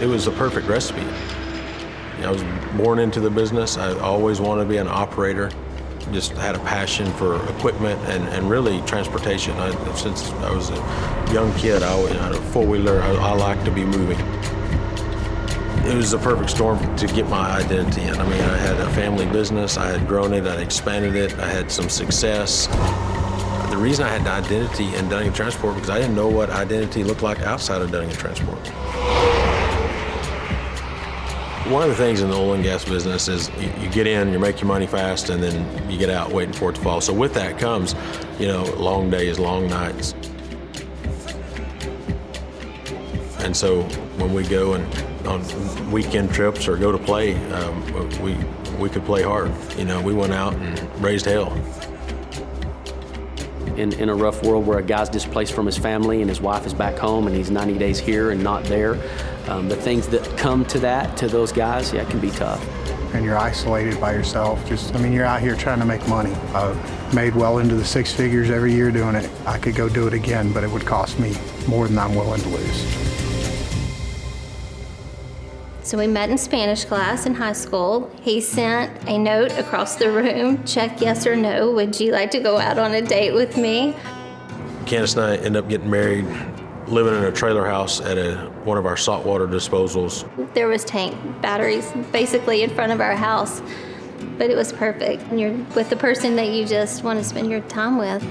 It was a perfect recipe. I was born into the business. I always wanted to be an operator. Just had a passion for equipment and really transportation. Since I was a young kid, I had a four-wheeler. I like to be moving. It was the perfect storm to get my identity in. I mean, I had a family business. I had grown it. I expanded it. I had some success. The reason I had the identity in Dunagin Transport because I didn't know what identity looked like outside of Dunagin Transport. One of the things in the oil and gas business is you get in, you make your money fast, and then you get out waiting for it to fall. So with that comes, long days, long nights. And so when we go on weekend trips or go to play, we could play hard. We went out and raised hell. In a rough world where a guy's displaced from his family and his wife is back home and he's 90 days here and not there, the things that come to those guys, it can be tough. And you're isolated by yourself. You're out here trying to make money. I've made well into the six figures every year doing it. I could go do it again, but it would cost me more than I'm willing to lose. So we met in Spanish class in high school. He sent a note across the room, check yes or no, would you like to go out on a date with me? Candace and I ended up getting married, living in a trailer house at one of our saltwater disposals. There was tank batteries basically in front of our house, but it was perfect. And you're with the person that you just want to spend your time with.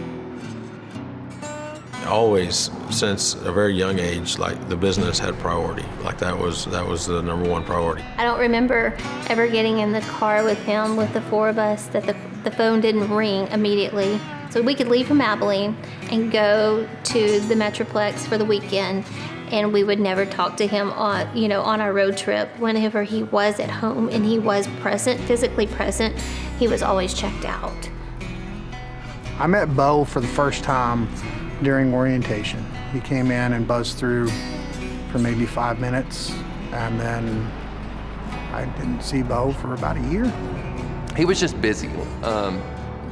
Always, since a very young age, the business had priority. That was the number one priority. I don't remember ever getting in the car with him, with the four of us, that the phone didn't ring immediately. So we could leave from Abilene and go to the Metroplex for the weekend, and we would never talk to him on our road trip. Whenever he was at home and he was present, physically present, he was always checked out. I met Bo for the first time during orientation. He came in and buzzed through for maybe 5 minutes, and then I didn't see Bo for about a year. He was just busy,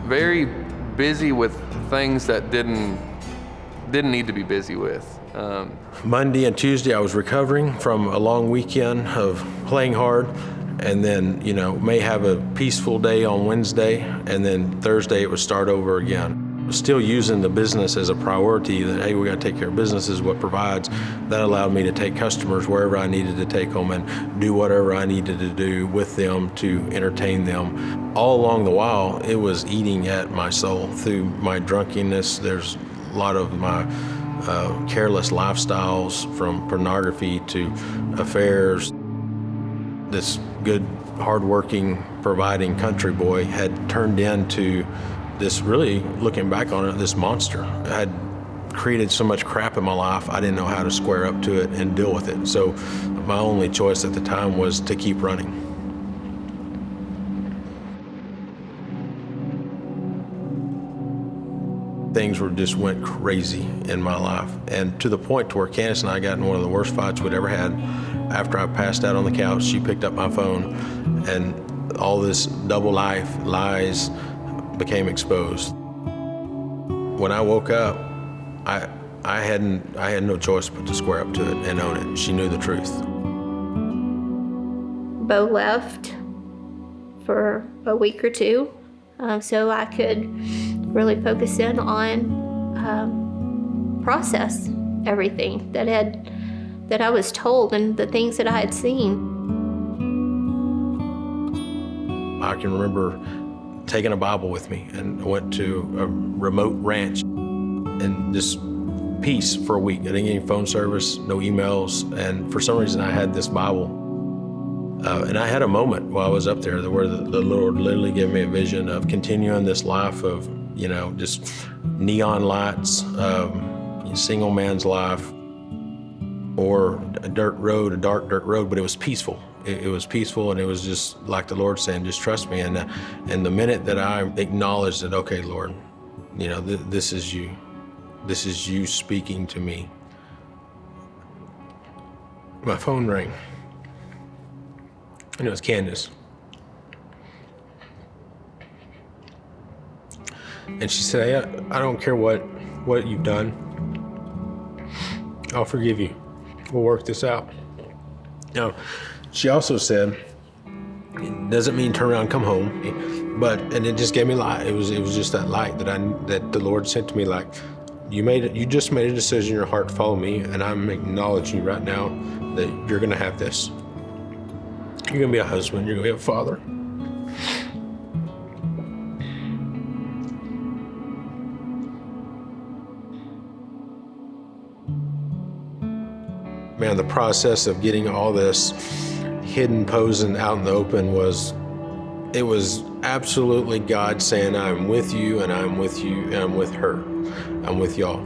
very busy with things that didn't need to be busy with. Monday and Tuesday I was recovering from a long weekend of playing hard, and then may have a peaceful day on Wednesday, and then Thursday it would start over again. Still using the business as a priority, that hey, we got to take care of business is what provides. That allowed me to take customers wherever I needed to take them and do whatever I needed to do with them to entertain them. All along the while, it was eating at my soul through my drunkenness. There's a lot of my careless lifestyles, from pornography to affairs. This good, hardworking, providing country boy had turned into this, really, looking back on it, this monster. I had created so much crap in my life, I didn't know how to square up to it and deal with it. So my only choice at the time was to keep running. Things went crazy in my life, and to the point to where Candace and I got in one of the worst fights we'd ever had. After I passed out on the couch, she picked up my phone, and all this double lies became exposed. When I woke up, I had no choice but to square up to it and own it. She knew the truth. Bo left for a week or two, so I could really focus in on process everything that I was told and the things that I had seen. I can remember taking a Bible with me, and I went to a remote ranch and just peace for a week. I didn't get any phone service, no emails, and for some reason I had this Bible. And I had a moment while I was up there where the Lord literally gave me a vision of continuing this life of, just neon lights, single man's life, or a dark dirt road, but it was peaceful. It was peaceful, and it was just like the Lord saying, just trust me. And the minute that I acknowledged that, okay, Lord, this is you. This is you speaking to me. My phone rang, and it was Candace. And she said, hey, I don't care what you've done. I'll forgive you. We'll work this out. Now, she also said, it doesn't mean turn around and come home, and it just gave me light. It was just that light that the Lord sent to me, like, you just made a decision in your heart to follow me, and I'm acknowledging you right now that you're gonna have this. You're gonna be a husband, you're gonna be a father. Man, the process of getting all this hidden posing out in the open was absolutely God saying, I'm with you, and I'm with you, and I'm with her. I'm with y'all.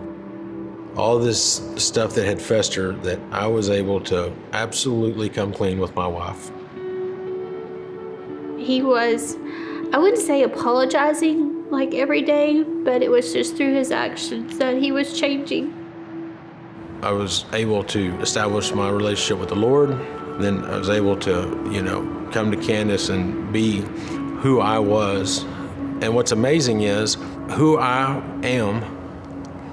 All this stuff that had festered, that I was able to absolutely come clean with my wife. He was, I wouldn't say apologizing like every day, but it was just through his actions that he was changing. I was able to establish my relationship with the Lord. Then I was able to, come to Candace and be who I was. And what's amazing is who I am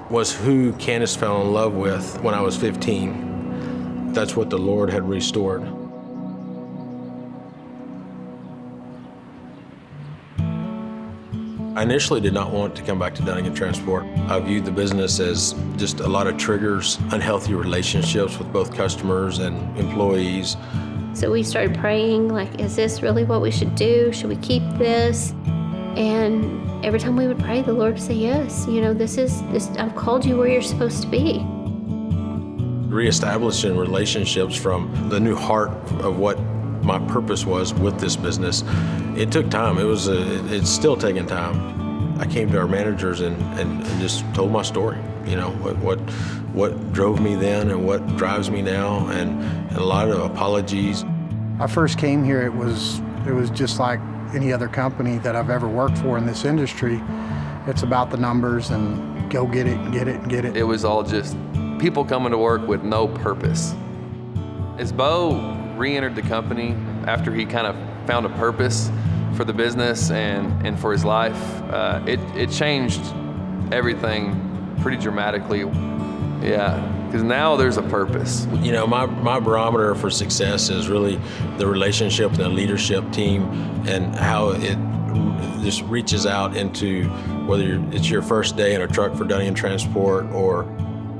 was who Candace fell in love with when I was 15. That's what the Lord had restored. I initially did not want to come back to Dunagin Transport. I viewed the business as just a lot of triggers, unhealthy relationships with both customers and employees. So we started praying, like, is this really what we should do? Should we keep this? And every time we would pray, the Lord would say, yes, this, I've called you where you're supposed to be. Reestablishing relationships from the new heart of what my purpose was with this business, it took time. It's still taking time. I came to our managers and just told my story, what drove me then and what drives me now, and a lot of apologies. I first came here, it was just like any other company that I've ever worked for in this industry. It's about the numbers and go get it and get it and get it. It was all just people coming to work with no purpose. As Bo re-entered the company after he kind of found a purpose for the business and for his life, it changed everything pretty dramatically. Yeah, because now there's a purpose. My barometer for success is really the relationship and the leadership team, and how it just reaches out into whether it's your first day in a truck for Dunagin Transport or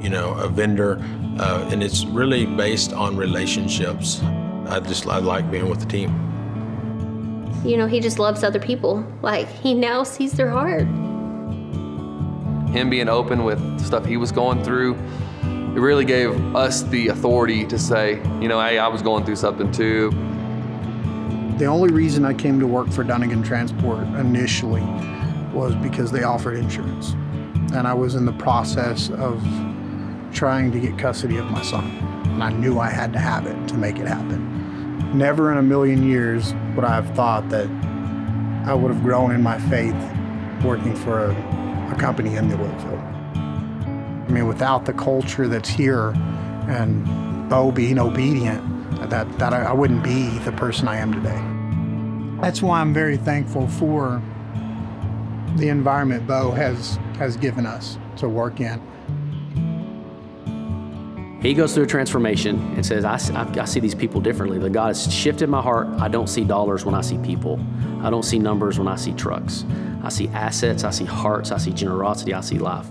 a vendor, and it's really based on relationships. I like being with the team. He just loves other people. Like, he now sees their heart. Him being open with stuff he was going through, it really gave us the authority to say, hey, I was going through something too. The only reason I came to work for Dunagin Transport initially was because they offered insurance. And I was in the process of trying to get custody of my son. And I knew I had to have it to make it happen. Never in a million years would I have thought that I would have grown in my faith working for a company in the oil field. I mean, without the culture that's here and Bo being obedient, that I wouldn't be the person I am today. That's why I'm very thankful for the environment Bo has given us to work in. He goes through a transformation and says, I see these people differently. But God has shifted my heart. I don't see dollars when I see people. I don't see numbers when I see trucks. I see assets, I see hearts, I see generosity, I see life.